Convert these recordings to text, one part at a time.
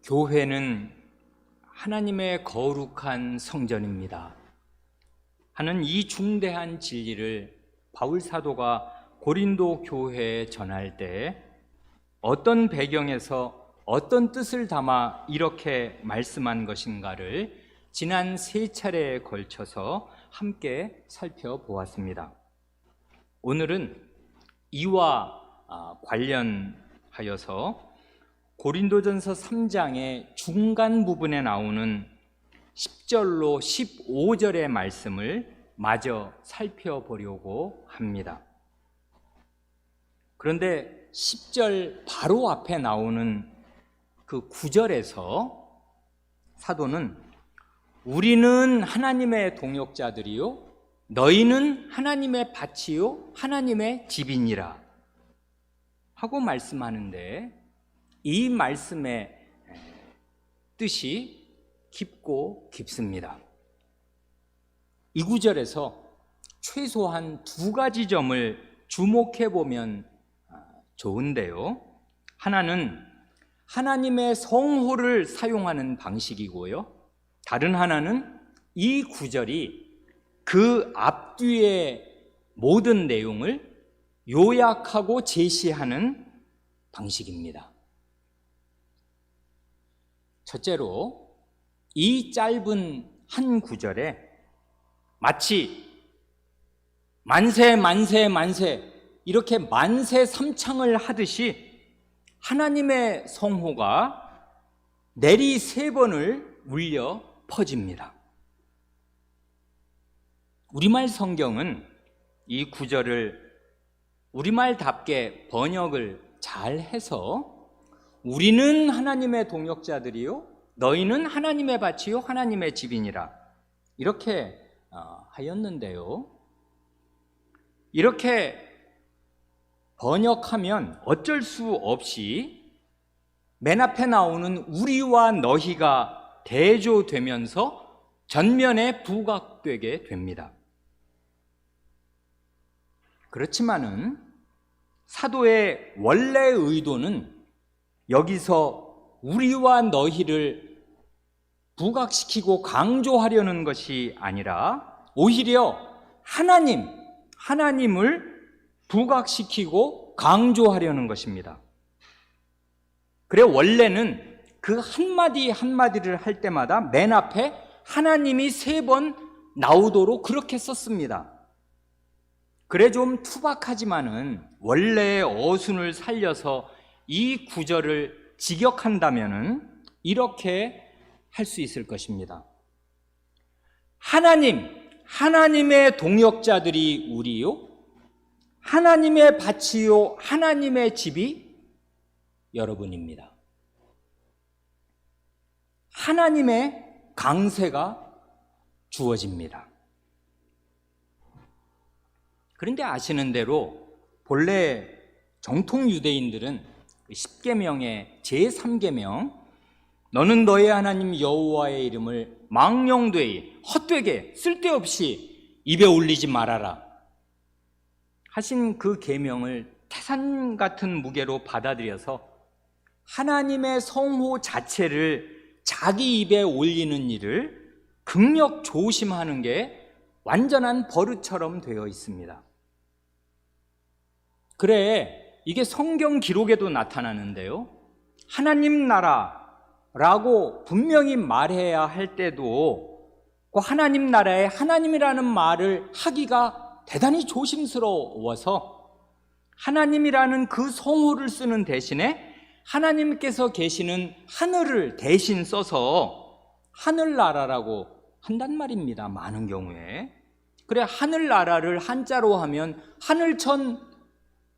교회는 하나님의 거룩한 성전입니다 하는 이 중대한 진리를 바울 사도가 고린도 교회에 전할 때 어떤 배경에서 어떤 뜻을 담아 이렇게 말씀한 것인가를 지난 3차례에 걸쳐서 함께 살펴보았습니다. 오늘은 이와 관련하여서 고린도전서 3장의 중간 부분에 나오는 10절로 15절의 말씀을 마저 살펴보려고 합니다. 그런데 10절 바로 앞에 나오는 그 9절에서 사도는 우리는 하나님의 동역자들이요 너희는 하나님의 밭이요 하나님의 집이니라 하고 말씀하는데, 이 말씀의 뜻이 깊고 깊습니다. 이 구절에서 최소한 2가지 점을 주목해 보면 좋은데요, 하나는 하나님의 성호를 사용하는 방식이고요, 다른 하나는 이 구절이 그 앞뒤의 모든 내용을 요약하고 제시하는 방식입니다. 첫째로, 이 짧은 한 구절에 마치 만세 만세 만세 이렇게 만세 삼창을 하듯이 하나님의 성호가 내리 3번을 울려 퍼집니다. 우리말 성경은 이 구절을 우리말답게 번역을 잘 해서 우리는 하나님의 동역자들이요 너희는 하나님의 밭이요 하나님의 집이니라 이렇게 하였는데요, 이렇게 번역하면 어쩔 수 없이 맨 앞에 나오는 우리와 너희가 대조되면서 전면에 부각되게 됩니다. 그렇지만은 사도의 원래 의도는 여기서 우리와 너희를 부각시키고 강조하려는 것이 아니라 오히려 하나님을 부각시키고 강조하려는 것입니다. 그래, 원래는 그 한마디 한마디를 할 때마다 맨 앞에 하나님이 3번 나오도록 그렇게 썼습니다. 그래, 좀 투박하지만은 원래의 어순을 살려서 이 구절을 직역한다면은 이렇게 할 수 있을 것입니다. 하나님의 동역자들이 우리요 하나님의 밭이요 하나님의 집이 여러분입니다. 하나님의 강세가 주어집니다. 그런데 아시는 대로 본래 정통 유대인들은 10계명의 제3계명 너는 너의 하나님 여호와의 이름을 망령되이 헛되게 쓸데없이 입에 올리지 말아라 하신 그 계명을 태산 같은 무게로 받아들여서 하나님의 성호 자체를 자기 입에 올리는 일을 극력 조심하는 게 완전한 버릇처럼 되어 있습니다. 그래, 이게 성경 기록에도 나타나는데요, 하나님 나라라고 분명히 말해야 할 때도 그 하나님 나라에 하나님이라는 말을 하기가 대단히 조심스러워서 하나님이라는 그 성호를 쓰는 대신에 하나님께서 계시는 하늘을 대신 써서 하늘나라라고 한단 말입니다, 많은 경우에. 그래, 하늘나라를 한자로 하면 하늘천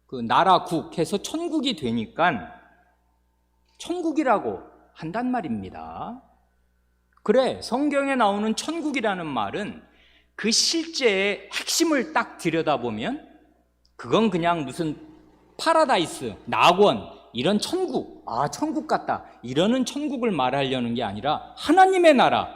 그 나라국 해서 천국이 되니까 천국이라고 한단 말입니다. 그래, 성경에 나오는 천국이라는 말은 그 실제의 핵심을 딱 들여다보면 그건 그냥 무슨 파라다이스, 낙원 이런 천국, 천국 같다 이러는 천국을 말하려는 게 아니라 하나님의 나라,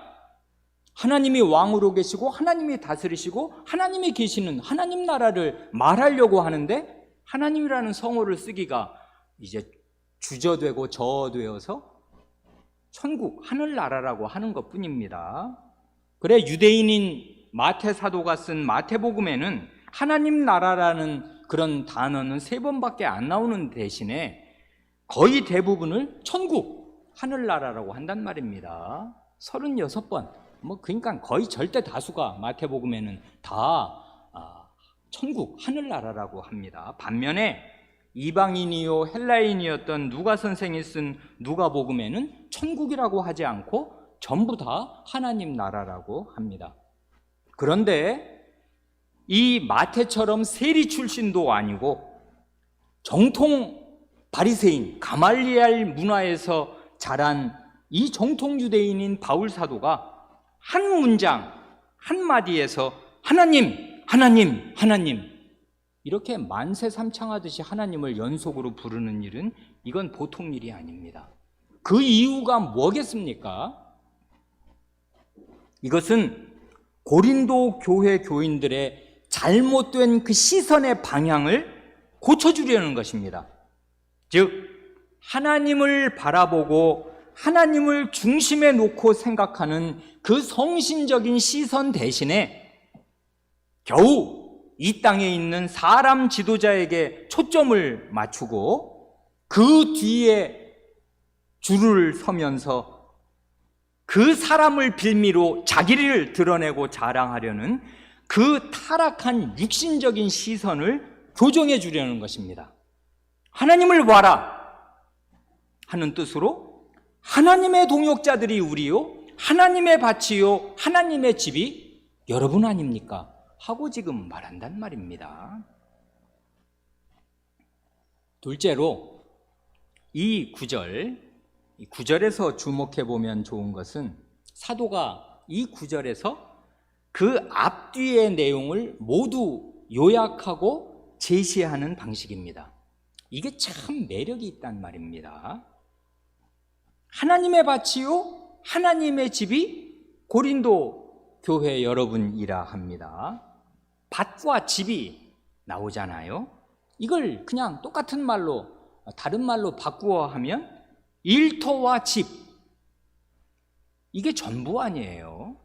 하나님이 왕으로 계시고 하나님이 다스리시고 하나님이 계시는 하나님 나라를 말하려고 하는데 하나님이라는 성호를 쓰기가 이제 주저되고 저어되어서 천국, 하늘나라라고 하는 것뿐입니다. 그래 유대인인 마태 사도가 쓴 마태복음에는 하나님 나라라는 그런 단어는 3번밖에 안 나오는 대신에 거의 대부분을 천국, 하늘나라라고 한단 말입니다. 36번. 그러니까 거의 절대 다수가 마태복음에는 다 천국, 하늘나라라고 합니다. 반면에 이방인이요 헬라인이었던 누가 선생이 쓴 누가복음에는 천국이라고 하지 않고 전부 다 하나님 나라라고 합니다. 그런데 이 마태처럼 세리 출신도 아니고 정통 바리새인 가말리엘 문화에서 자란 이 정통 유대인인 바울 사도가 한 문장 한마디에서 하나님, 하나님, 하나님 이렇게 만세삼창하듯이 하나님을 연속으로 부르는 일은 이건 보통 일이 아닙니다. 그 이유가 뭐겠습니까? 이것은 고린도 교회 교인들의 잘못된 그 시선의 방향을 고쳐주려는 것입니다. 즉 하나님을 바라보고 하나님을 중심에 놓고 생각하는 그 성신적인 시선 대신에 겨우 이 땅에 있는 사람 지도자에게 초점을 맞추고 그 뒤에 줄을 서면서 그 사람을 빌미로 자기를 드러내고 자랑하려는 그 타락한 육신적인 시선을 교정해 주려는 것입니다. 하나님을 봐라 하는 뜻으로 하나님의 동역자들이 우리요, 하나님의 밭이요, 하나님의 집이 여러분 아닙니까? 하고 지금 말한단 말입니다. 둘째로 이 구절에서 주목해 보면 좋은 것은 사도가 이 구절에서 그 앞뒤의 내용을 모두 요약하고 제시하는 방식입니다. 이게 참 매력이 있단 말입니다. 하나님의 밭이요 하나님의 집이 고린도 교회 여러분이라 합니다. 밭과 집이 나오잖아요. 이걸 그냥 똑같은 말로 다른 말로 바꾸어 하면 일터와 집, 이게 전부 아니에요.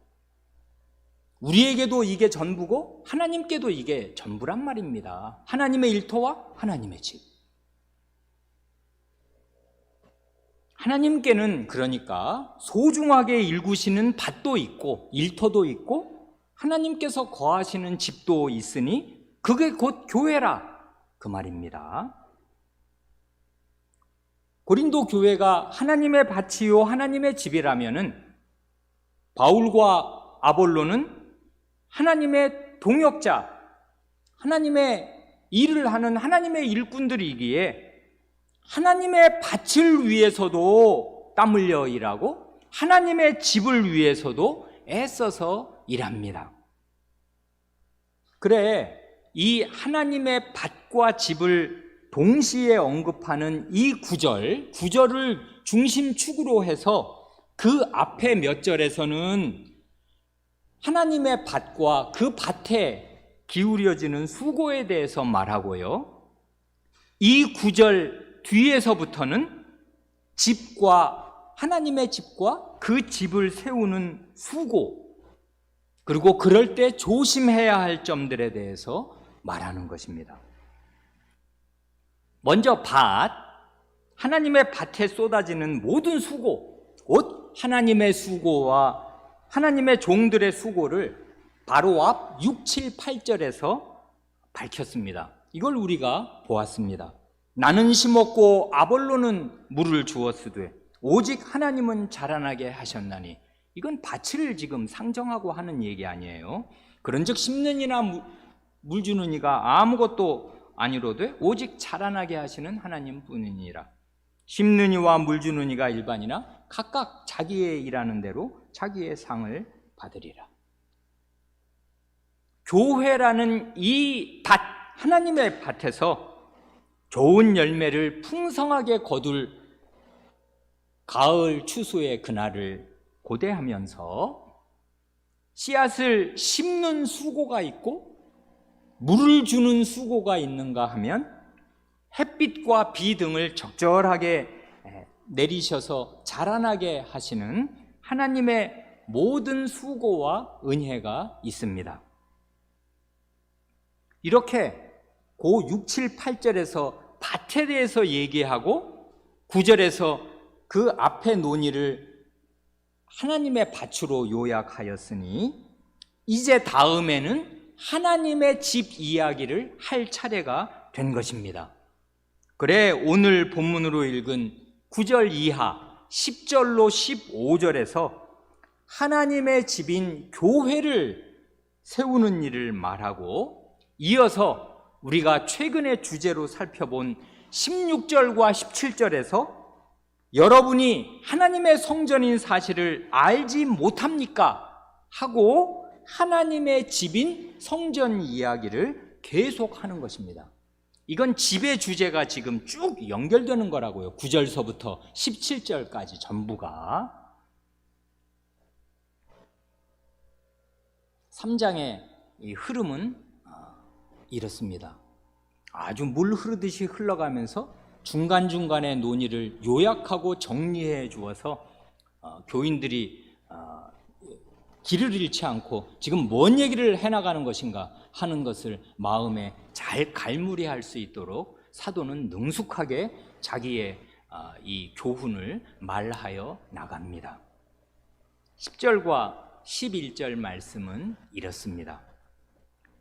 우리에게도 이게 전부고 하나님께도 이게 전부란 말입니다. 하나님의 일터와 하나님의 집. 하나님께는 그러니까 소중하게 일구시는 밭도 있고 일터도 있고 하나님께서 거하시는 집도 있으니 그게 곧 교회라 그 말입니다. 고린도 교회가 하나님의 밭이요 하나님의 집이라면은 바울과 아볼로는 하나님의 동역자, 하나님의 일을 하는 하나님의 일꾼들이기에 하나님의 밭을 위해서도 땀 흘려 일하고 하나님의 집을 위해서도 애써서 일합니다. 그래, 이 하나님의 밭과 집을 동시에 언급하는 이 구절을 중심축으로 해서 그 앞에 몇 절에서는 하나님의 밭과 그 밭에 기울여지는 수고에 대해서 말하고요. 이 구절 뒤에서부터는 집과 하나님의 집과 그 집을 세우는 수고, 그리고 그럴 때 조심해야 할 점들에 대해서 말하는 것입니다. 먼저 밭, 하나님의 밭에 쏟아지는 모든 수고, 곧 하나님의 수고와 하나님의 종들의 수고를 바로 앞 6, 7, 8절에서 밝혔습니다. 이걸 우리가 보았습니다. 나는 심었고 아볼로는 물을 주었으되 오직 하나님은 자라나게 하셨나니, 이건 밭을 지금 상정하고 하는 얘기 아니에요. 그런즉 심는 이나 물 주는 이가 아무것도 아니로되 오직 자라나게 하시는 하나님뿐이니라. 심는 이와 물 주는 이가 일반이나 각각 자기의 일하는 대로 자기의 상을 받으리라. 교회라는 이 밭, 하나님의 밭에서 좋은 열매를 풍성하게 거둘 가을 추수의 그날을 고대하면서 씨앗을 심는 수고가 있고 물을 주는 수고가 있는가 하면 햇빛과 비 등을 적절하게 내리셔서 자라나게 하시는 하나님의 모든 수고와 은혜가 있습니다. 이렇게 고 6, 7, 8절에서 밭에 대해서 얘기하고 9절에서 그 앞의 논의를 하나님의 밭으로 요약하였으니 이제 다음에는 하나님의 집 이야기를 할 차례가 된 것입니다. 그래 오늘 본문으로 읽은 9절 이하 10절로 15절에서 하나님의 집인 교회를 세우는 일을 말하고 이어서 우리가 최근에 주제로 살펴본 16절과 17절에서 여러분이 하나님의 성전인 사실을 알지 못합니까? 하고 하나님의 집인 성전 이야기를 계속하는 것입니다. 이건 집의 주제가 지금 쭉 연결되는 거라고요. 9절서부터 17절까지 전부가. 3장의 이 흐름은 이렇습니다. 아주 물 흐르듯이 흘러가면서 중간중간의 논의를 요약하고 정리해 주어서 교인들이 길을 잃지 않고 지금 뭔 얘기를 해나가는 것인가 하는 것을 마음에 잘 갈무리할 수 있도록 사도는 능숙하게 자기의 이 교훈을 말하여 나갑니다. 10절과 11절 말씀은 이렇습니다.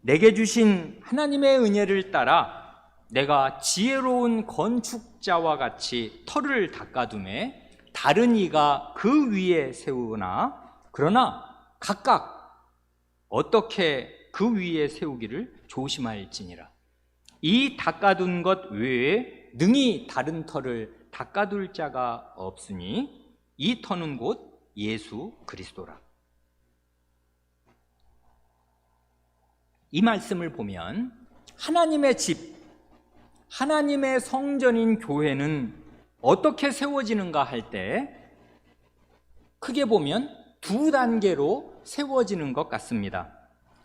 내게 주신 하나님의 은혜를 따라 내가 지혜로운 건축자와 같이 터를 닦아두매 다른 이가 그 위에 세우나 그러나 각각 어떻게 그 위에 세우기를 조심할지니라. 이 닦아둔 것 외에 능히 다른 터를 닦아둘 자가 없으니 이 터는 곧 예수 그리스도라. 이 말씀을 보면 하나님의 집, 하나님의 성전인 교회는 어떻게 세워지는가 할 때 크게 보면 두 단계로 세워지는 것 같습니다.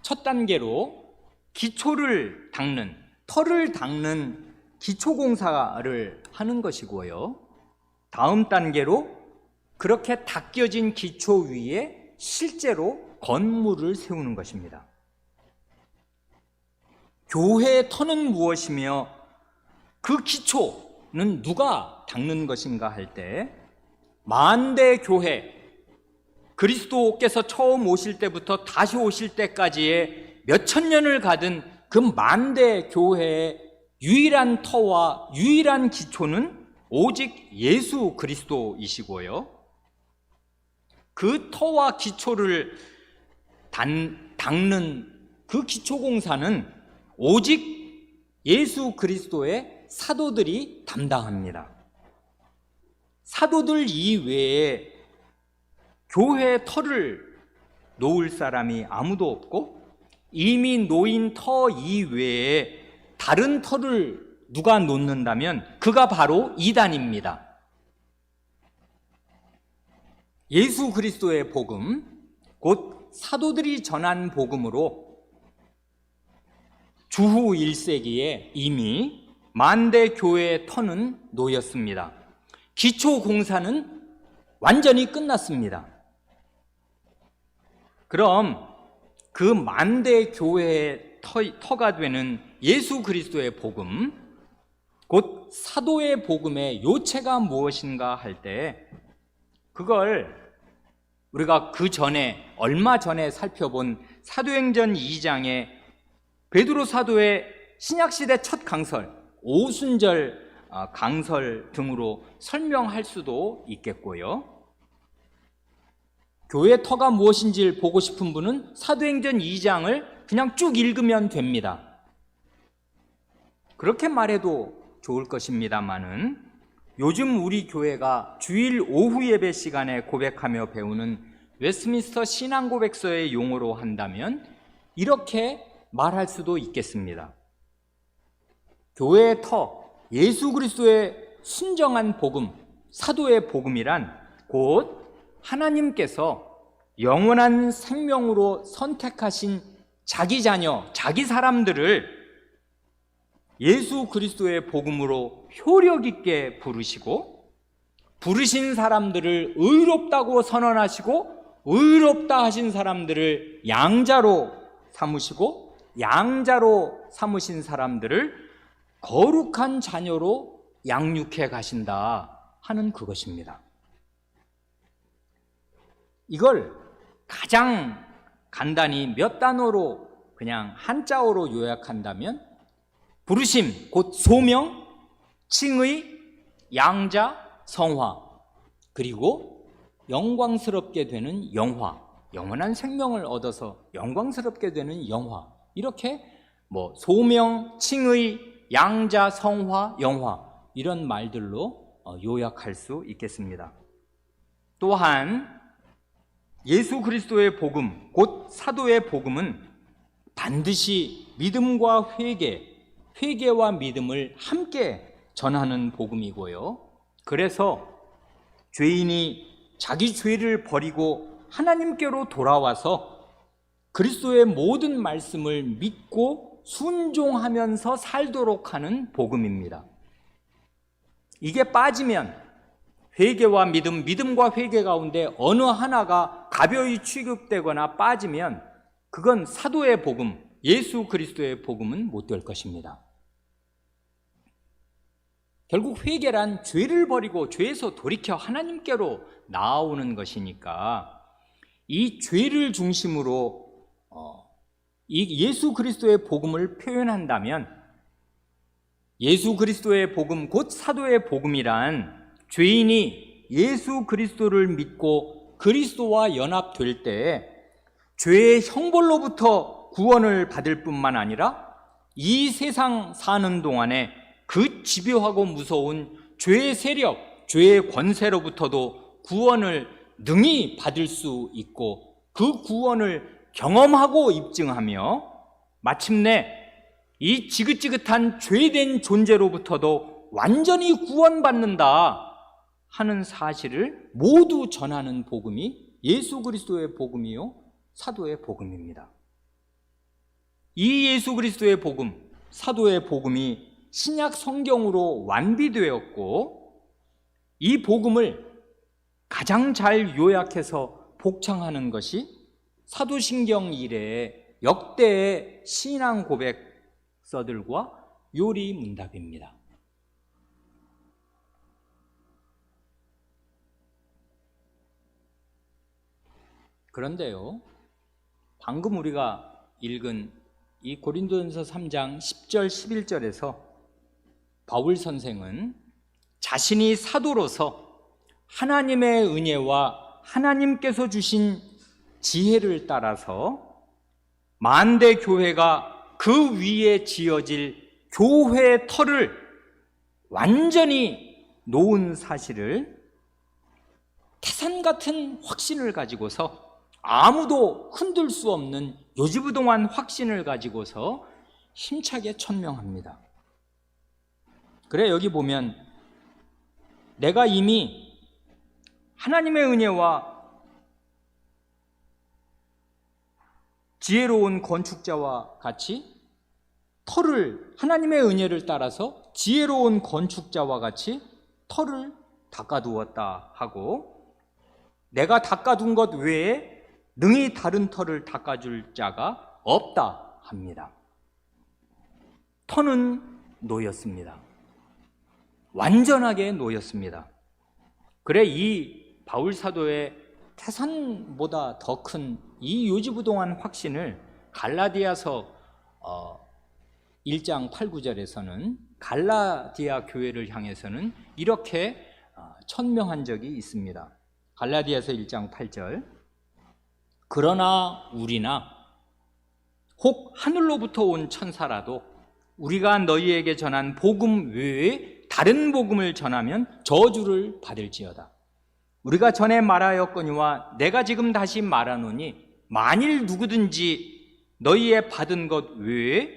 첫 단계로 기초를 닦는, 터를 닦는 기초공사를 하는 것이고요. 다음 단계로 그렇게 닦여진 기초 위에 실제로 건물을 세우는 것입니다. 교회의 터는 무엇이며 그 기초는 누가 닦는 것인가 할 때 만대 교회, 그리스도께서 처음 오실 때부터 다시 오실 때까지의 몇천 년을 가든 그 만대 교회의 유일한 터와 유일한 기초는 오직 예수 그리스도이시고요. 그 터와 기초를 닦는 그 기초공사는 오직 예수 그리스도의 사도들이 담당합니다. 사도들 이외에 교회의 터를 놓을 사람이 아무도 없고 이미 놓인 터 이외에 다른 터를 누가 놓는다면 그가 바로 이단입니다. 예수 그리스도의 복음, 곧 사도들이 전한 복음으로 주후 1세기에 이미 만대 교회의 터는 놓였습니다. 기초 공사는 완전히 끝났습니다. 그럼 그 만대 교회의 터가 되는 예수 그리스도의 복음, 곧 사도의 복음의 요체가 무엇인가 할 때 그걸 우리가 그 전에 얼마 전에 살펴본 사도행전 2장의 베드로 사도의 신약시대 첫 강설, 오순절 강설 등으로 설명할 수도 있겠고요. 교회 터가 무엇인지를 보고 싶은 분은 사도행전 2장을 그냥 쭉 읽으면 됩니다. 그렇게 말해도 좋을 것입니다만은 요즘 우리 교회가 주일 오후 예배 시간에 고백하며 배우는 웨스트민스터 신앙고백서의 용어로 한다면 이렇게 말할 수도 있겠습니다. 교회의 터, 예수 그리스도의 순정한 복음, 사도의 복음이란 곧 하나님께서 영원한 생명으로 선택하신 자기 자녀, 자기 사람들을 예수 그리스도의 복음으로 효력 있게 부르시고 부르신 사람들을 의롭다고 선언하시고 의롭다 하신 사람들을 양자로 삼으시고 양자로 삼으신 사람들을 거룩한 자녀로 양육해 가신다 하는 그것입니다. 이걸 가장 간단히 몇 단어로 그냥 한자어로 요약한다면 부르심, 곧 소명, 칭의, 양자, 성화, 그리고 영광스럽게 되는 영화, 영원한 생명을 얻어서 영광스럽게 되는 영화, 이렇게 소명, 칭의, 양자, 성화, 영화 이런 말들로 요약할 수 있겠습니다. 또한 예수 그리스도의 복음, 곧 사도의 복음은 반드시 믿음과 회개와 믿음을 함께 전하는 복음이고요. 그래서 죄인이 자기 죄를 버리고 하나님께로 돌아와서 그리스도의 모든 말씀을 믿고 순종하면서 살도록 하는 복음입니다. 이게 빠지면 회개와 믿음, 믿음과 회개 가운데 어느 하나가 가벼이 취급되거나 빠지면 그건 사도의 복음, 예수 그리스도의 복음은 못 될 것입니다. 결국 회개란 죄를 버리고 죄에서 돌이켜 하나님께로 나아오는 것이니까 이 죄를 중심으로 이 예수 그리스도의 복음을 표현한다면 예수 그리스도의 복음, 곧 사도의 복음이란 죄인이 예수 그리스도를 믿고 그리스도와 연합될 때 죄의 형벌로부터 구원을 받을 뿐만 아니라 이 세상 사는 동안에 그 집요하고 무서운 죄의 세력, 죄의 권세로부터도 구원을 능히 받을 수 있고 그 구원을 경험하고 입증하며 마침내 이 지긋지긋한 죄된 존재로부터도 완전히 구원받는다 하는 사실을 모두 전하는 복음이 예수 그리스도의 복음이요 사도의 복음입니다. 이 예수 그리스도의 복음, 사도의 복음이 신약 성경으로 완비되었고 이 복음을 가장 잘 요약해서 복창하는 것이 사도신경 이래의 역대의 신앙 고백서들과 요리문답입니다. 그런데요, 방금 우리가 읽은 이 고린도전서 3장 10절 11절에서 바울 선생은 자신이 사도로서 하나님의 은혜와 하나님께서 주신 지혜를 따라서 만대 교회가 그 위에 지어질 교회의 터를 완전히 놓은 사실을 태산 같은 확신을 가지고서 아무도 흔들 수 없는 요지부동한 확신을 가지고서 힘차게 천명합니다. 그래 여기 보면 내가 이미 하나님의 은혜와 지혜로운 건축자와 같이 터를 하나님의 은혜를 따라서 지혜로운 건축자와 같이 터를 닦아두었다 하고 내가 닦아둔 것 외에 능히 다른 터를 닦아줄 자가 없다 합니다. 터는 놓였습니다. 완전하게 놓였습니다. 그래 이 바울 사도의 태산보다 더 큰 이 요지부동한 확신을 갈라디아서 1장 8, 9절에서는 갈라디아 교회를 향해서는 이렇게 천명한 적이 있습니다. 갈라디아서 1장 8절 그러나 우리나 혹 하늘로부터 온 천사라도 우리가 너희에게 전한 복음 외에 다른 복음을 전하면 저주를 받을지어다. 우리가 전에 말하였거니와 내가 지금 다시 말하노니 만일 누구든지 너희의 받은 것 외에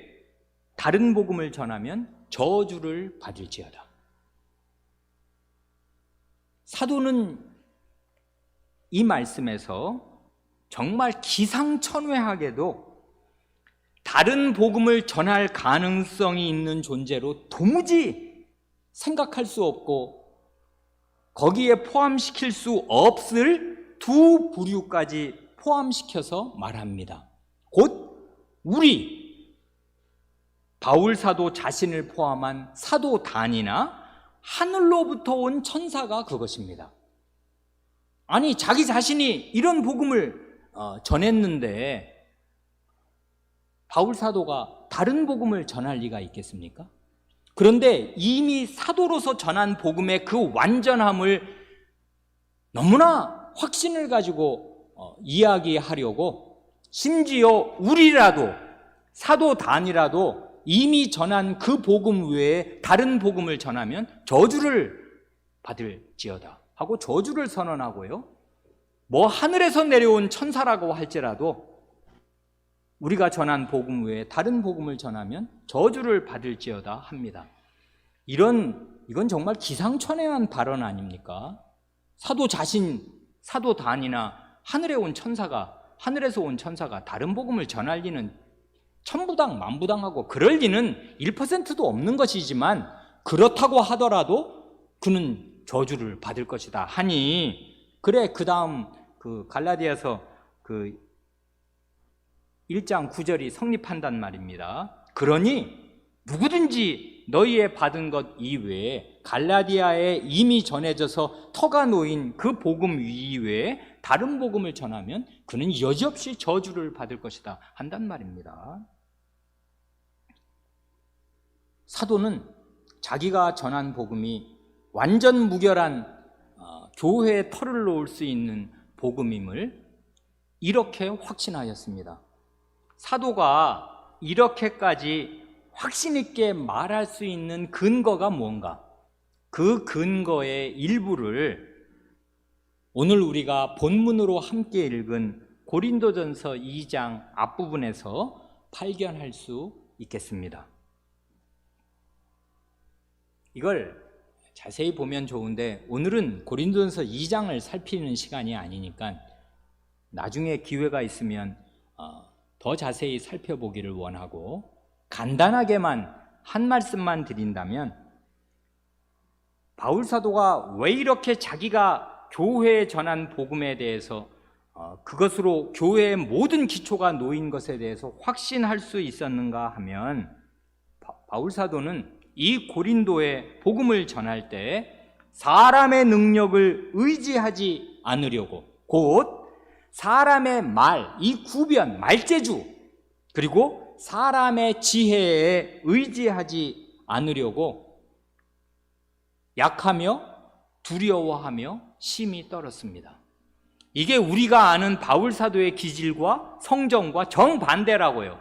다른 복음을 전하면 저주를 받을지어다. 사도는 이 말씀에서 정말 기상천외하게도 다른 복음을 전할 가능성이 있는 존재로 도무지 생각할 수 없고 거기에 포함시킬 수 없을 두 부류까지 포함시켜서 말합니다. 곧 우리 바울 사도 자신을 포함한 사도단이나 하늘로부터 온 천사가 그것입니다. 아니, 자기 자신이 이런 복음을 전했는데 바울 사도가 다른 복음을 전할 리가 있겠습니까? 그런데 이미 사도로서 전한 복음의 그 완전함을 너무나 확신을 가지고 이야기하려고, 심지어 우리라도, 사도단이라도 이미 전한 그 복음 외에 다른 복음을 전하면 저주를 받을지어다 하고 저주를 선언하고요, 뭐 하늘에서 내려온 천사라고 할지라도 우리가 전한 복음 외에 다른 복음을 전하면 저주를 받을지어다 합니다. 이건 정말 기상천외한 발언 아닙니까? 사도 자신, 사도단이나 하늘에서 온 천사가 다른 복음을 전할 리는 천부당 만부당하고 그럴 리는 1%도 없는 것이지만, 그렇다고 하더라도 그는 저주를 받을 것이다 하니, 그래, 그 다음 갈라디아서 1장 9절이 성립한단 말입니다. 그러니 누구든지 너희의 받은 것 이외에 갈라디아에 이미 전해져서 터가 놓인 그 복음 이외에 다른 복음을 전하면 그는 여지없이 저주를 받을 것이다 한단 말입니다. 사도는 자기가 전한 복음이 완전 무결한 교회에 털을 놓을 수 있는 복음임을 이렇게 확신하였습니다. 사도가 이렇게까지 확신 있게 말할 수 있는 근거가 뭔가? 그 근거의 일부를 오늘 우리가 본문으로 함께 읽은 고린도전서 2장 앞부분에서 발견할 수 있겠습니다. 이걸 자세히 보면 좋은데 오늘은 고린도전서 2장을 살피는 시간이 아니니까 나중에 기회가 있으면 더 자세히 살펴보기를 원하고, 간단하게만 한 말씀만 드린다면, 바울 사도가 왜 이렇게 자기가 교회에 전한 복음에 대해서 그것으로 교회의 모든 기초가 놓인 것에 대해서 확신할 수 있었는가 하면, 바울 사도는 이 고린도에 복음을 전할 때 사람의 능력을 의지하지 않으려고, 곧 사람의 말, 이 구변, 말재주, 그리고 사람의 지혜에 의지하지 않으려고 약하며 두려워하며 심히 떨었습니다. 이게 우리가 아는 바울 사도의 기질과 성정과 정반대라고요.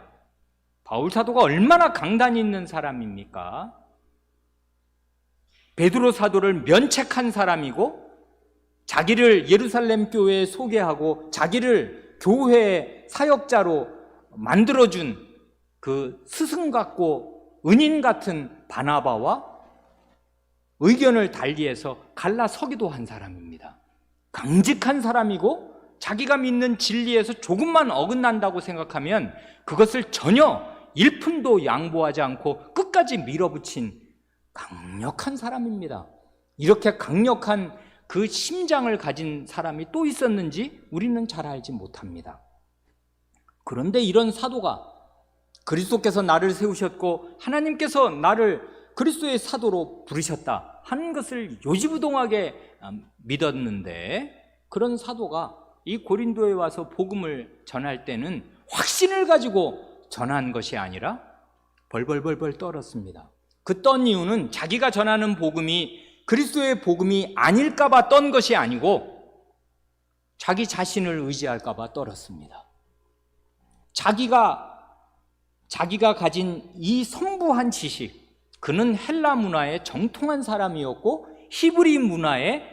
바울 사도가 얼마나 강단 있는 사람입니까? 베드로 사도를 면책한 사람이고, 자기를 예루살렘 교회에 소개하고 자기를 교회의 사역자로 만들어준 그 스승 같고 은인 같은 바나바와 의견을 달리해서 갈라서기도 한 사람입니다. 강직한 사람이고, 자기가 믿는 진리에서 조금만 어긋난다고 생각하면 그것을 전혀 1푼도 양보하지 않고 끝까지 밀어붙인 강력한 사람입니다. 이렇게 강력한 그 심장을 가진 사람이 또 있었는지 우리는 잘 알지 못합니다. 그런데 이런 사도가 그리스도께서 나를 세우셨고 하나님께서 나를 그리스도의 사도로 부르셨다 하는 것을 요지부동하게 믿었는데, 그런 사도가 이 고린도에 와서 복음을 전할 때는 확신을 가지고 전한 것이 아니라 벌벌벌벌 떨었습니다. 그 떤 이유는 자기가 전하는 복음이 그리스도의 복음이 아닐까 봐 떤 것이 아니고 자기 자신을 의지할까 봐 떨었습니다. 자기가 가진 이 성부한 지식, 그는 헬라 문화에 정통한 사람이었고 히브리 문화의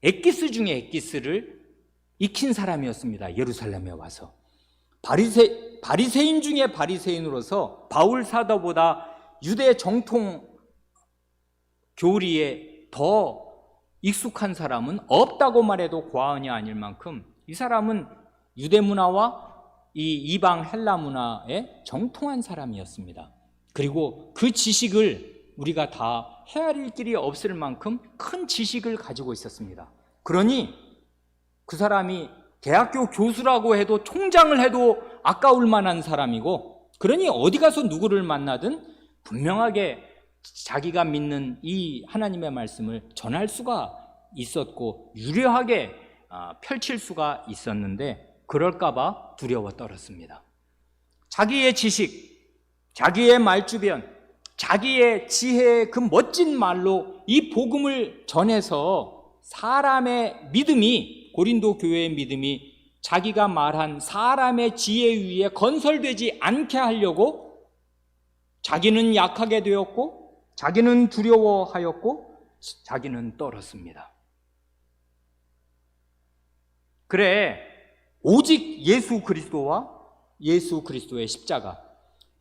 엑기스 중에 엑기스를 익힌 사람이었습니다. 예루살렘에 와서 바리새인 중에 바리새인으로서 바울 사도보다 유대 정통 교리에 더 익숙한 사람은 없다고 말해도 과언이 아닐 만큼 이 사람은 유대 문화와 이 이방 헬라 문화에 정통한 사람이었습니다. 그리고 그 지식을 우리가 다 헤아릴 길이 없을 만큼 큰 지식을 가지고 있었습니다. 그러니 그 사람이 대학교 교수라고 해도 총장을 해도 아까울 만한 사람이고, 그러니 어디 가서 누구를 만나든 분명하게 자기가 믿는 이 하나님의 말씀을 전할 수가 있었고 유려하게 펼칠 수가 있었는데, 그럴까 봐 두려워 떨었습니다. 자기의 지식, 자기의 말주변, 자기의 지혜의 그 멋진 말로 이 복음을 전해서 사람의 믿음이, 고린도 교회의 믿음이 자기가 말한 사람의 지혜 위에 건설되지 않게 하려고 자기는 약하게 되었고, 자기는 두려워하였고, 자기는 떨었습니다. 그래, 오직 예수 그리스도와 예수 그리스도의 십자가,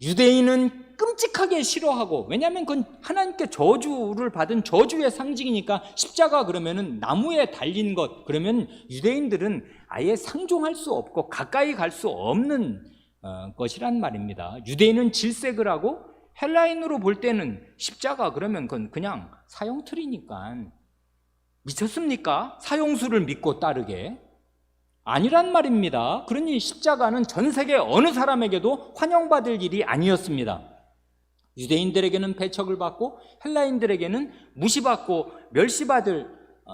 유대인은 끔찍하게 싫어하고, 왜냐하면 그건 하나님께 저주를 받은 저주의 상징이니까, 십자가 그러면은 나무에 달린 것, 그러면 유대인들은 아예 상종할 수 없고 가까이 갈 수 없는 것이란 말입니다. 유대인은 질색을 하고, 헬라인으로 볼 때는 십자가 그러면 그건 그냥 사형틀이니까 미쳤습니까? 사형수를 믿고 따르게? 아니란 말입니다. 그러니 십자가는 전 세계 어느 사람에게도 환영받을 일이 아니었습니다. 유대인들에게는 배척을 받고 헬라인들에게는 무시받고 멸시받을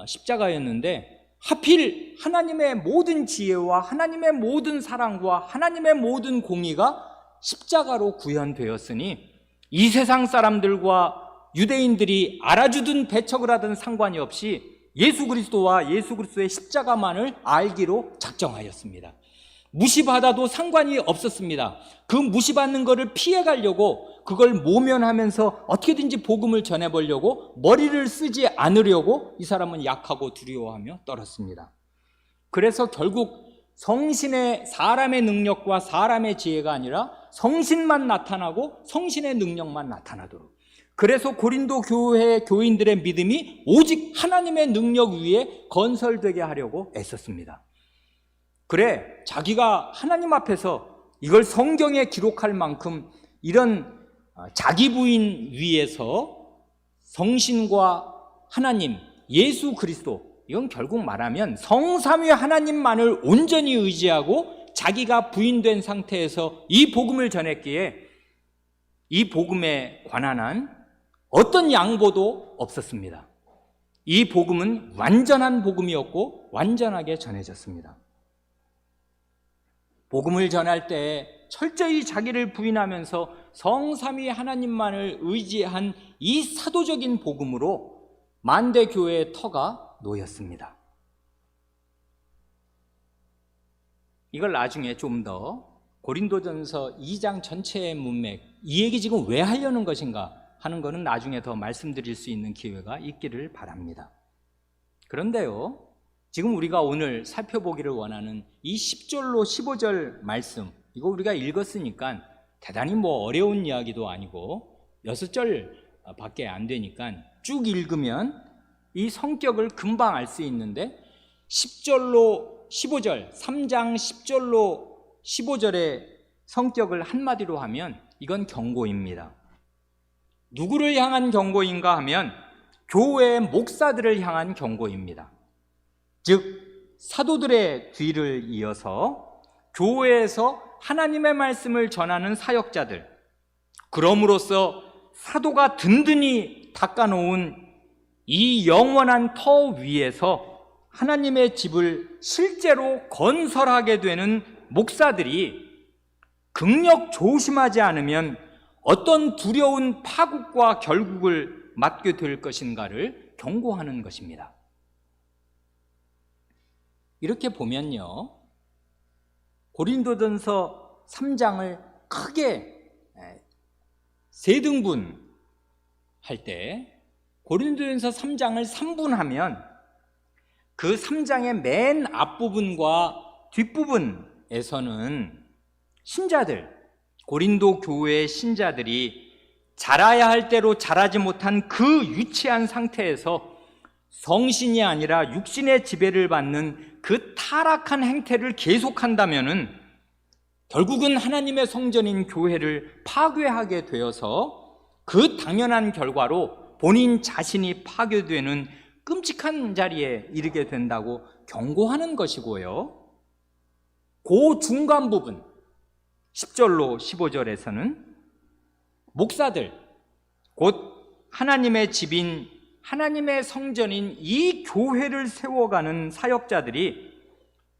십자가였는데, 하필 하나님의 모든 지혜와 하나님의 모든 사랑과 하나님의 모든 공의가 십자가로 구현되었으니 이 세상 사람들과 유대인들이 알아주든 배척을 하든 상관이 없이 예수 그리스도와 예수 그리스도의 십자가만을 알기로 작정하였습니다. 무시받아도 상관이 없었습니다. 그 무시받는 것을 피해가려고, 그걸 모면하면서 어떻게든지 복음을 전해보려고 머리를 쓰지 않으려고 이 사람은 약하고 두려워하며 떨었습니다. 그래서 결국 성신의, 사람의 능력과 사람의 지혜가 아니라 성신만 나타나고 성신의 능력만 나타나도록, 그래서 고린도 교회 교인들의 믿음이 오직 하나님의 능력 위에 건설되게 하려고 애썼습니다. 그래, 자기가 하나님 앞에서 이걸 성경에 기록할 만큼 이런 자기 부인 위에서 성신과 하나님, 예수 그리스도, 이건 결국 말하면 성삼위 하나님만을 온전히 의지하고 자기가 부인된 상태에서 이 복음을 전했기에 이 복음에 관한 한 어떤 양보도 없었습니다. 이 복음은 완전한 복음이었고 완전하게 전해졌습니다. 복음을 전할 때 철저히 자기를 부인하면서 성삼위 하나님만을 의지한 이 사도적인 복음으로 만대 교회의 터가 놓였습니다. 이걸 나중에 좀 더 고린도전서 2장 전체의 문맥, 이 얘기 지금 왜 하려는 것인가 하는 것은 나중에 더 말씀드릴 수 있는 기회가 있기를 바랍니다. 그런데요, 지금 우리가 오늘 살펴보기를 원하는 이 10절로 15절 말씀, 이거 우리가 읽었으니까 대단히 어려운 이야기도 아니고 6절 밖에 안 되니까 쭉 읽으면 이 성격을 금방 알 수 있는데, 10절로 15절, 3장 10절로 15절의 성격을 한마디로 하면 이건 경고입니다. 누구를 향한 경고인가 하면 교회의 목사들을 향한 경고입니다. 즉 사도들의 뒤를 이어서 교회에서 하나님의 말씀을 전하는 사역자들, 그럼으로써 사도가 든든히 닦아놓은 이 영원한 터 위에서 하나님의 집을 실제로 건설하게 되는 목사들이 극력 조심하지 않으면 어떤 두려운 파국과 결국을 맞게 될 것인가를 경고하는 것입니다. 이렇게 보면요, 고린도전서 3장을 크게 세 등분 할 때, 고린도전서 3장을 3분하면 그 3장의 맨 앞부분과 뒷부분에서는 신자들, 고린도 교회의 신자들이 자라야 할 대로 자라지 못한 그 유치한 상태에서 성신이 아니라 육신의 지배를 받는 그 타락한 행태를 계속한다면은 결국은 하나님의 성전인 교회를 파괴하게 되어서 그 당연한 결과로 본인 자신이 파괴되는 끔찍한 자리에 이르게 된다고 경고하는 것이고요. 그 중간 부분 10절로 15절에서는 목사들, 곧 하나님의 집인 하나님의 성전인 이 교회를 세워가는 사역자들이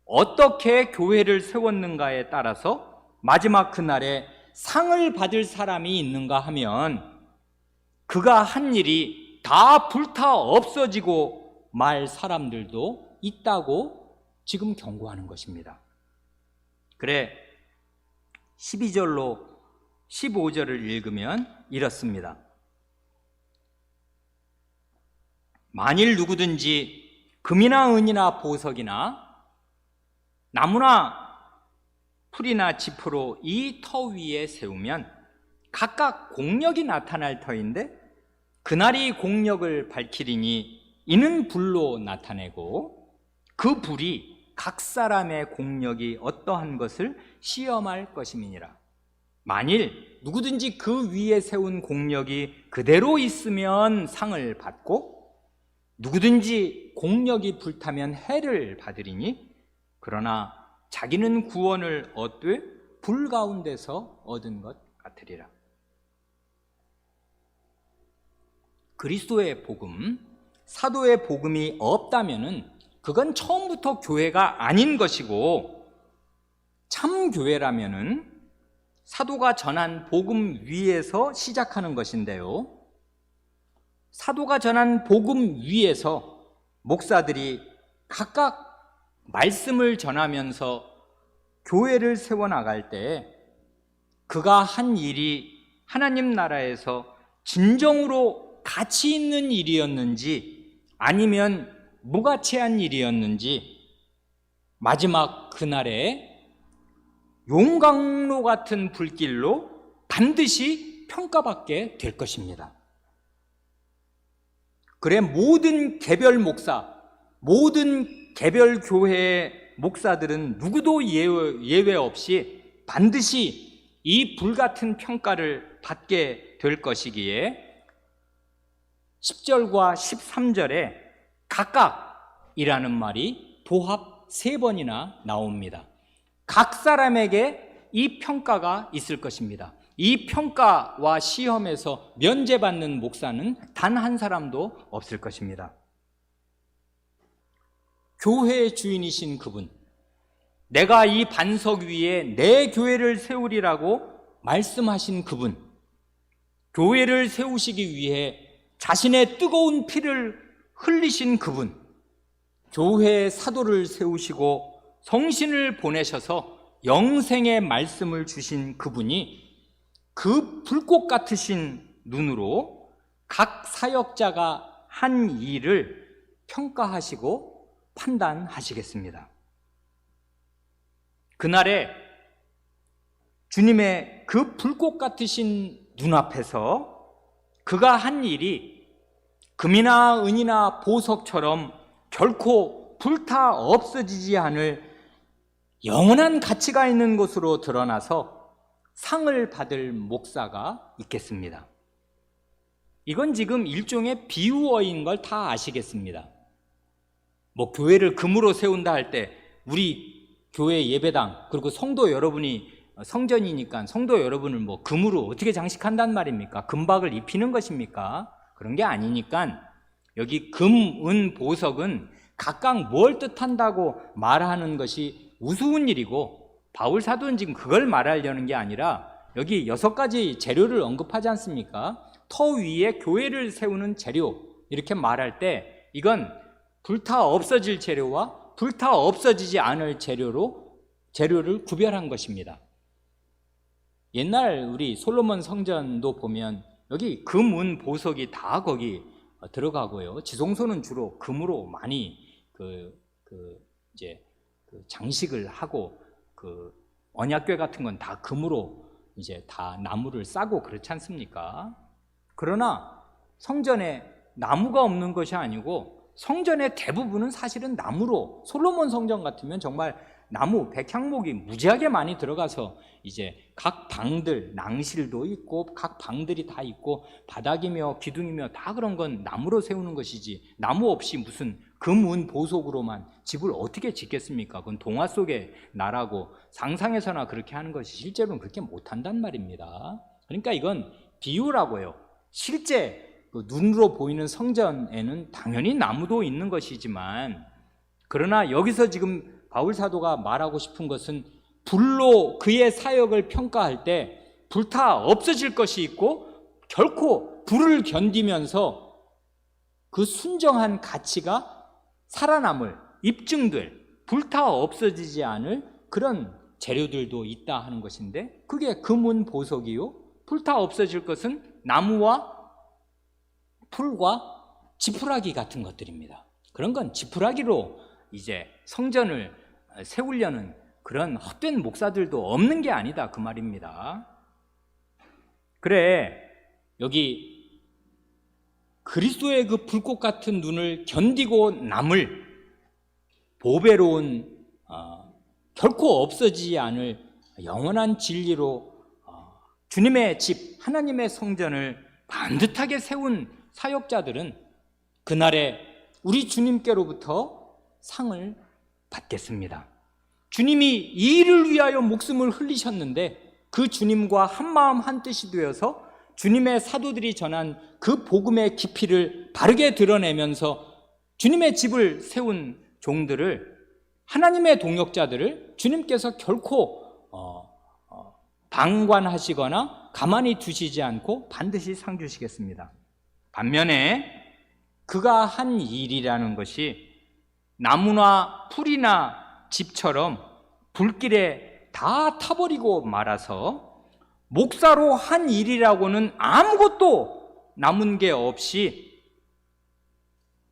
어떻게 교회를 세웠는가에 따라서 마지막 그날에 상을 받을 사람이 있는가 하면 그가 한 일이 다 불타 없어지고 말 사람들도 있다고 지금 경고하는 것입니다. 그래 12절로 15절을 읽으면 이렇습니다. 만일 누구든지 금이나 은이나 보석이나 나무나 풀이나 지프로 이 터 위에 세우면 각각 공력이 나타날 터인데 그날이 공력을 밝히리니 이는 불로 나타내고 그 불이 각 사람의 공력이 어떠한 것을 시험할 것임이니라. 만일 누구든지 그 위에 세운 공력이 그대로 있으면 상을 받고 누구든지 공력이 불타면 해를 받으리니 그러나 자기는 구원을 얻되 불 가운데서 얻은 것 같으리라. 그리스도의 복음, 사도의 복음이 없다면은 그건 처음부터 교회가 아닌 것이고 참 교회라면은 사도가 전한 복음 위에서 시작하는 것인데요. 사도가 전한 복음 위에서 목사들이 각각 말씀을 전하면서 교회를 세워나갈 때 그가 한 일이 하나님 나라에서 진정으로 가치 있는 일이었는지 아니면 무가치한 일이었는지 마지막 그날에 용광로 같은 불길로 반드시 평가받게 될 것입니다. 그래 모든 개별 목사, 모든 개별 교회의 목사들은 누구도 예외 없이 반드시 이 불같은 평가를 받게 될 것이기에 10절과 13절에 각각이라는 말이 도합 3번이나 나옵니다. 각 사람에게 이 평가가 있을 것입니다. 이 평가와 시험에서 면제받는 목사는 단 한 사람도 없을 것입니다. 교회의 주인이신 그분, 내가 이 반석 위에 내 교회를 세우리라고 말씀하신 그분, 교회를 세우시기 위해 자신의 뜨거운 피를 흘리신 그분, 교회의 사도를 세우시고 성신을 보내셔서 영생의 말씀을 주신 그분이 그 불꽃 같으신 눈으로 각 사역자가 한 일을 평가하시고 판단하시겠습니다. 그날에 주님의 그 불꽃 같으신 눈앞에서 그가 한 일이 금이나 은이나 보석처럼 결코 불타 없어지지 않을 영원한 가치가 있는 것으로 드러나서 상을 받을 목사가 있겠습니다. 이건 지금 일종의 비유어인 걸 다 아시겠습니다. 뭐 교회를 금으로 세운다 할 때 우리 교회 예배당 그리고 성도 여러분이 성전이니까 성도 여러분을 뭐 금으로 어떻게 장식한단 말입니까? 금박을 입히는 것입니까? 그런 게 아니니까 여기 금, 은, 보석은 각각 뭘 뜻한다고 말하는 것이 우스운 일이고 바울 사도는 지금 그걸 말하려는 게 아니라 여기 6가지 재료를 언급하지 않습니까? 터 위에 교회를 세우는 재료 이렇게 말할 때 이건 불타 없어질 재료와 불타 없어지지 않을 재료를 구별한 것입니다. 옛날 우리 솔로몬 성전도 보면 여기 금, 은, 보석이 다 거기 들어가고요. 지성소는 주로 금으로 많이 이제 장식을 하고 언약궤 같은 건 다 금으로 이제 다 나무를 싸고 그렇지 않습니까? 그러나 성전에 나무가 없는 것이 아니고 성전의 대부분은 사실은 나무로 솔로몬 성전 같으면 정말 나무, 백향목이 무지하게 많이 들어가서 이제 각 방들, 낭실도 있고 각 방들이 다 있고 바닥이며 기둥이며 다 그런 건 나무로 세우는 것이지, 나무 없이 무슨 금은 보석으로만 집을 어떻게 짓겠습니까? 그건 동화 속의 나라고 상상해서나 그렇게 하는 것이 실제로는 그렇게 못한단 말입니다. 그러니까 이건 비유라고요. 실제 눈으로 보이는 성전에는 당연히 나무도 있는 것이지만, 그러나 여기서 지금 바울 사도가 말하고 싶은 것은 불로 그의 사역을 평가할 때 불타 없어질 것이 있고, 결코 불을 견디면서 그 순정한 가치가 살아남을, 입증될, 불타 없어지지 않을 그런 재료들도 있다 하는 것인데, 그게 금은 보석이요, 불타 없어질 것은 나무와 풀과 지푸라기 같은 것들입니다. 그런 건 지푸라기로 이제 성전을 세우려는 그런 헛된 목사들도 없는 게 아니다, 그 말입니다. 그래, 여기 그리스도의 그 불꽃 같은 눈을 견디고 남을 보배로운 결코 없어지지 않을 영원한 진리로 주님의 집, 하나님의 성전을 반듯하게 세운 사역자들은 그날에 우리 주님께로부터 상을 받겠습니다. 주님이 이 일을 위하여 목숨을 흘리셨는데, 그 주님과 한마음 한뜻이 되어서 주님의 사도들이 전한 그 복음의 깊이를 바르게 드러내면서 주님의 집을 세운 종들을, 하나님의 동역자들을 주님께서 결코 방관하시거나 가만히 두시지 않고 반드시 상 주시겠습니다. 반면에 그가 한 일이라는 것이 나무나 풀이나 집처럼 불길에 다 타버리고 말아서 목사로 한 일이라고는 아무것도 남은 게 없이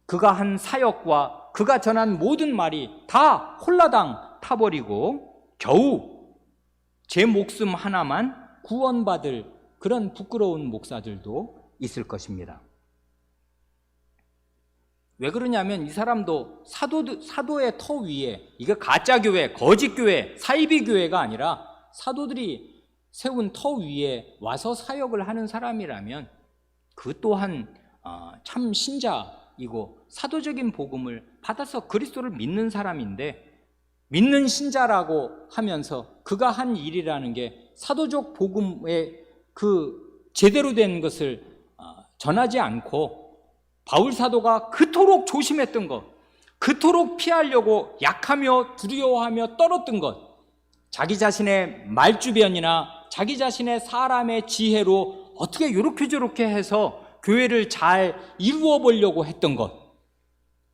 그가 한 사역과 그가 전한 모든 말이 다 홀라당 타버리고 겨우 제 목숨 하나만 구원받을 그런 부끄러운 목사들도 있을 것입니다. 왜 그러냐면 이 사람도 사도의 터 위에, 이게 가짜교회, 거짓교회, 사이비교회가 아니라 사도들이 세운 터 위에 와서 사역을 하는 사람이라면 그 또한 참 신자이고 사도적인 복음을 받아서 그리스도를 믿는 사람인데, 믿는 신자라고 하면서 그가 한 일이라는 게 사도적 복음의 그 제대로 된 것을 전하지 않고, 바울 사도가 그토록 조심했던 것, 그토록 피하려고 약하며 두려워하며 떨었던 것, 자기 자신의 말주변이나 자기 자신의 사람의 지혜로 어떻게 요렇게 저렇게 해서 교회를 잘 이루어 보려고 했던 것,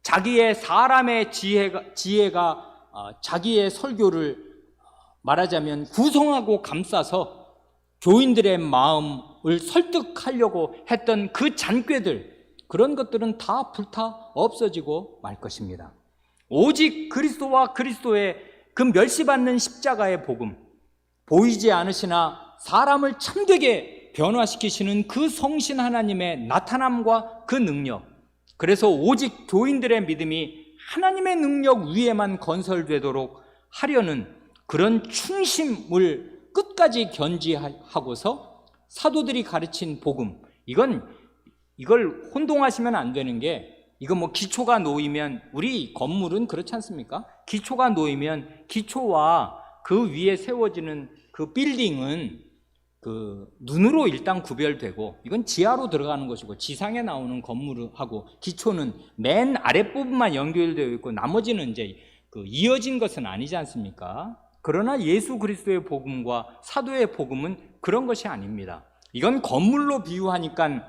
자기의 사람의 지혜가 자기의 설교를 말하자면 구성하고 감싸서 교인들의 마음을 설득하려고 했던 그 잔꾀들, 그런 것들은 다 불타 없어지고 말 것입니다. 오직 그리스도와 그리스도의 그 멸시받는 십자가의 복음, 보이지 않으시나 사람을 참되게 변화시키시는 그 성신 하나님의 나타남과 그 능력, 그래서 오직 교인들의 믿음이 하나님의 능력 위에만 건설되도록 하려는 그런 충심을 끝까지 견지하고서 사도들이 가르친 복음, 이걸 혼동하시면 안 되는 게, 이거 뭐 기초가 놓이면, 우리 건물은 그렇지 않습니까? 기초가 놓이면 기초와 그 위에 세워지는 그 빌딩은 그 눈으로 일단 구별되고, 이건 지하로 들어가는 것이고 지상에 나오는 건물하고 기초는 맨 아랫부분만 연결되어 있고 나머지는 이제 그 이어진 것은 아니지 않습니까? 그러나 예수 그리스도의 복음과 사도의 복음은 그런 것이 아닙니다. 이건 건물로 비유하니까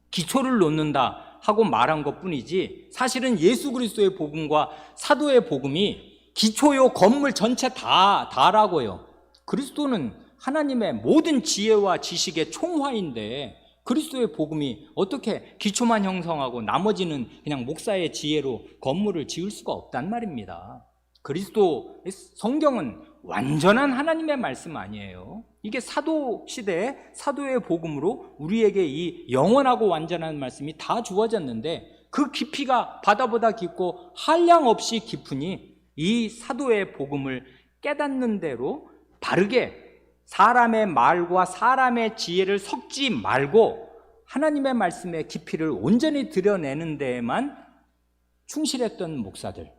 기초를 놓는다 하고 말한 것뿐이지, 사실은 예수 그리스도의 복음과 사도의 복음이 기초요 건물 전체 다라고요. 그리스도는 하나님의 모든 지혜와 지식의 총화인데 그리스도의 복음이 어떻게 기초만 형성하고 나머지는 그냥 목사의 지혜로 건물을 지을 수가 없단 말입니다. 그리스도 성경은 완전한 하나님의 말씀 아니에요. 이게 사도 시대에 사도의 복음으로 우리에게 이 영원하고 완전한 말씀이 다 주어졌는데, 그 깊이가 바다보다 깊고 한량 없이 깊으니 이 사도의 복음을 깨닫는 대로 바르게 사람의 말과 사람의 지혜를 섞지 말고 하나님의 말씀의 깊이를 온전히 드러내는 데에만 충실했던 목사들,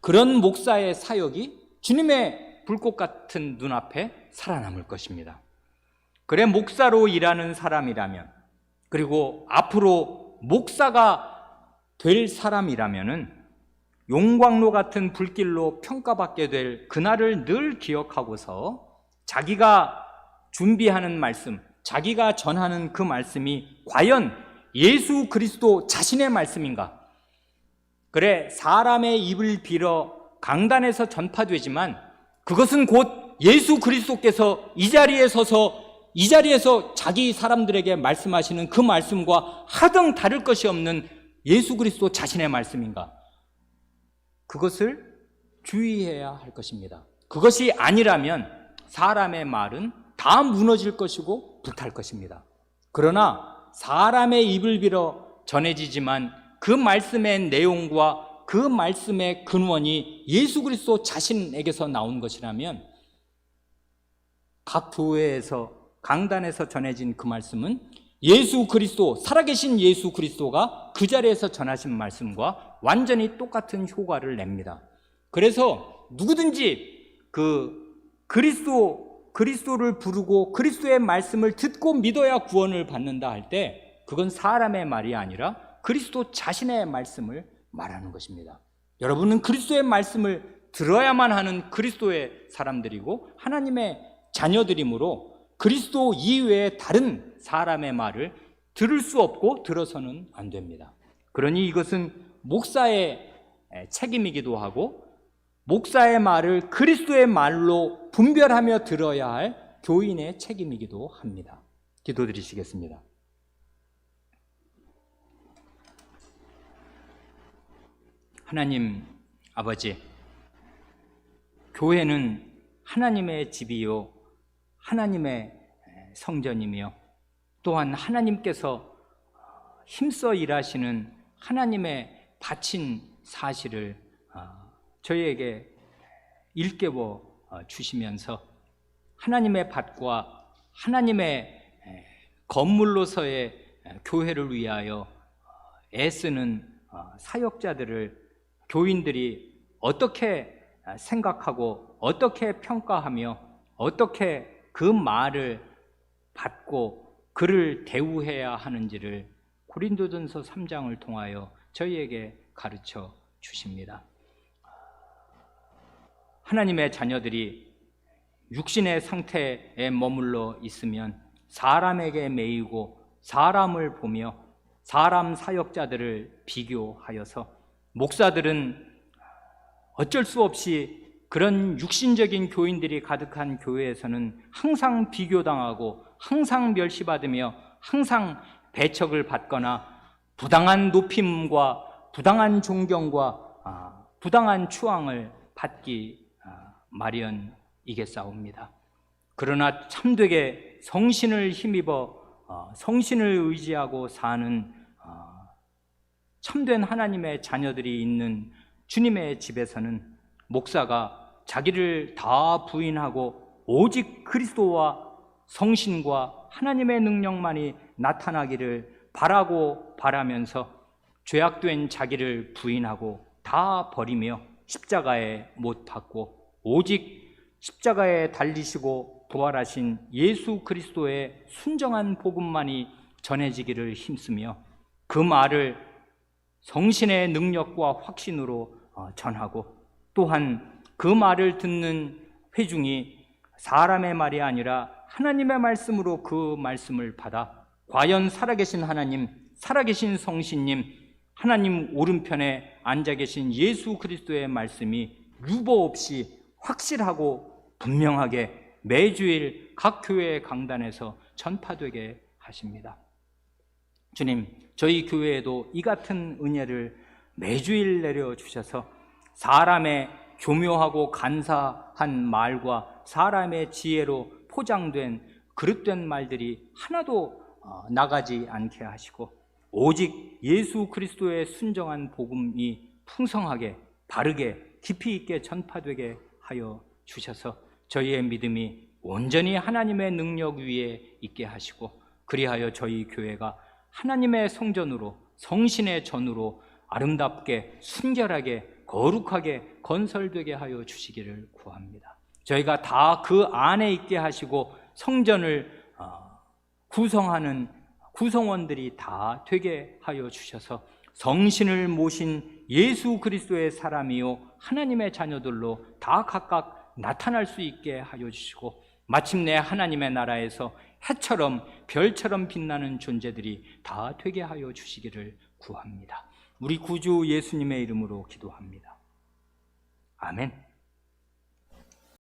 그런 목사의 사역이 주님의 불꽃 같은 눈앞에 살아남을 것입니다. 그래, 목사로 일하는 사람이라면, 그리고 앞으로 목사가 될 사람이라면은 용광로 같은 불길로 평가받게 될 그날을 늘 기억하고서 자기가 준비하는 말씀, 자기가 전하는 그 말씀이 과연 예수 그리스도 자신의 말씀인가? 그래, 사람의 입을 빌어 강단에서 전파되지만 그것은 곧 예수 그리스도께서 이 자리에서 자기 사람들에게 말씀하시는 그 말씀과 하등 다를 것이 없는 예수 그리스도 자신의 말씀인가? 그것을 주의해야 할 것입니다. 그것이 아니라면 사람의 말은 다 무너질 것이고 불탈 것입니다. 그러나 사람의 입을 빌어 전해지지만 그 말씀의 내용과 그 말씀의 근원이 예수 그리스도 자신에게서 나온 것이라면 각 교회에서 강단에서 전해진 그 말씀은 예수 그리스도, 살아계신 예수 그리스도가 그 자리에서 전하신 말씀과 완전히 똑같은 효과를 냅니다. 그래서 누구든지 그리스도를 부르고 그리스도의 말씀을 듣고 믿어야 구원을 받는다 할 때 그건 사람의 말이 아니라 그리스도 자신의 말씀을 말하는 것입니다. 여러분은 그리스도의 말씀을 들어야만 하는 그리스도의 사람들이고 하나님의 자녀들이므로 그리스도 이외에 다른 사람의 말을 들을 수 없고 들어서는 안 됩니다. 그러니 이것은 목사의 책임이기도 하고 목사의 말을 그리스도의 말로 분별하며 들어야 할 교인의 책임이기도 합니다. 기도드리시겠습니다. 하나님 아버지, 교회는 하나님의 집이요 하나님의 성전이며 또한 하나님께서 힘써 일하시는 하나님의 바친 사실을 저희에게 일깨워 주시면서 하나님의 밭과 하나님의 건물로서의 교회를 위하여 애쓰는 사역자들을 교인들이 어떻게 생각하고 어떻게 평가하며 어떻게 그 말을 받고 그를 대우해야 하는지를 고린도전서 3장을 통하여 저희에게 가르쳐 주십니다. 하나님의 자녀들이 육신의 상태에 머물러 있으면 사람에게 매이고 사람을 보며 사람 사역자들을 비교하여서 목사들은 어쩔 수 없이 그런 육신적인 교인들이 가득한 교회에서는 항상 비교당하고 항상 멸시받으며 항상 배척을 받거나 부당한 높임과 부당한 존경과 부당한 추앙을 받기 마련이겠사옵니다. 그러나 참되게 성신을 힘입어 성신을 의지하고 사는 참된 하나님의 자녀들이 있는 주님의 집에서는 목사가 자기를 다 부인하고 오직 그리스도와 성신과 하나님의 능력만이 나타나기를 바라면서 죄악된 자기를 부인하고 다 버리며 십자가에 못 박고 오직 십자가에 달리시고 부활하신 예수 그리스도의 순정한 복음만이 전해지기를 힘쓰며 그 말을 성신의 능력과 확신으로 전하고 또한 그 말을 듣는 회중이 사람의 말이 아니라 하나님의 말씀으로 그 말씀을 받아 과연 살아계신 하나님, 살아계신 성신님, 하나님 오른편에 앉아 계신 예수 그리스도의 말씀이 유보 없이 확실하고 분명하게 매주일 각 교회의 강단에서 전파되게 하십니다. 주님, 저희 교회에도 이 같은 은혜를 매주일 내려주셔서 사람의 교묘하고 간사한 말과 사람의 지혜로 포장된 그릇된 말들이 하나도 나가지 않게 하시고 오직 예수 그리스도의 순정한 복음이 풍성하게 바르게 깊이 있게 전파되게 하여 주셔서 저희의 믿음이 온전히 하나님의 능력 위에 있게 하시고, 그리하여 저희 교회가 하나님의 성전으로, 성신의 전으로 아름답게 순결하게 거룩하게 건설되게 하여 주시기를 구합니다. 저희가 다 그 안에 있게 하시고 성전을 구성하는 구성원들이 다 되게 하여 주셔서 성신을 모신 예수 그리스도의 사람이요 하나님의 자녀들로 다 각각 나타날 수 있게 하여 주시고, 마침내 하나님의 나라에서 해처럼 별처럼 빛나는 존재들이 다 되게 하여 주시기를 구합니다. 우리 구주 예수님의 이름으로 기도합니다. 아멘.